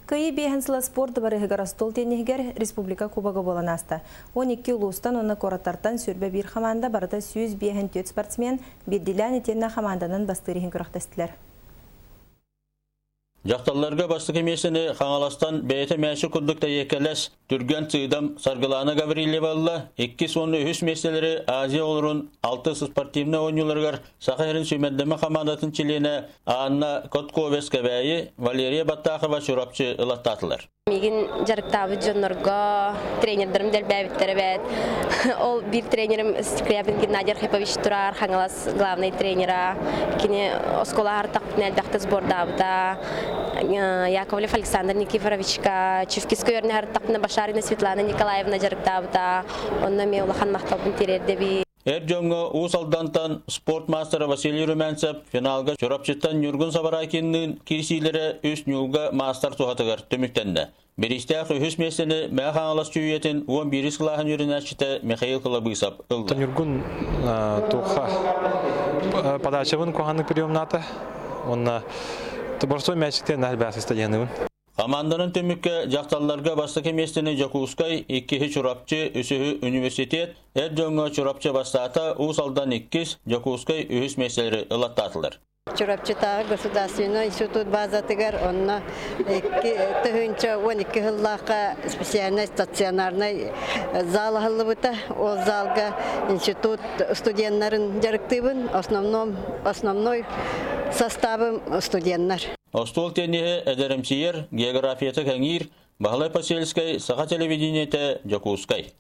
Кыйы бейхенсіла спорты барығығар стол тенігер республика кубағы болан аста. 12 ұлыстан оны қораттартан сүрбе бір хаманда барыда 100 бейхен төт спортсмен берділән етенна хаманданын бастырығын күрақтастылар. Жақталларға бастық емесіні қаңаластан бәйті мәші күрдікті екелес түрген цыйдам Саргыланы Гаврилевалла 2 сонны үс меселері Азия олырын 6 спортивны ойнуларғар сақайрын сүймәддімі қамандатын чилені Анна Котковеске бәйі Валерия Баттақова шурапчы ылаттатылар. Мегин жарықтабы жонорго тренердерім дәл бәбіттері бәд. Ол бір тренерім Скрябин Геннадий Архипович тұрар, қаңалас главный тренера. Кені оскола артақпын әлбәқті сбордабыда. Яковлев Александр Никифоровичка, Чевкиской өріне артақпына Башарина Светлана Николаевна жарықтабыда. Онна меулахан мақталбын терердеби. Эрджонго Усалдантан спорт мастера Василий Румянцев финалга чорапчыттан Нюргун Сабаракиннин кирсилері үс нюлга мастер тухатыгар төмүктенді. Беристях үс месені мәхаңалас чүйетін 11 сылағын үрінәшіті Михаил Колобысов ылды. Нюргун туха подачавын куханны приемната. Онна борсой мәчіктен әлбәсі стадионын. Команданын төмүкке жақталларға бастық еместіні Жакускай 2 чурапчы үсігі университет, Эрджонго чурапчы бастата Усалдан 2 Жакускай үс меселері ылаттатылар. Чурапчытағы государственный институт базатыгар, онна 12 ғыллаққа специальный стационарный зал ғылы бұта. Ол залға институт студенттарын жарықтыбын, основной составым студенттар. Остол тенеге әдәрімсиер, географияты кәңір, Бағалай Поселскай, Саха телевидениеті Жакускай.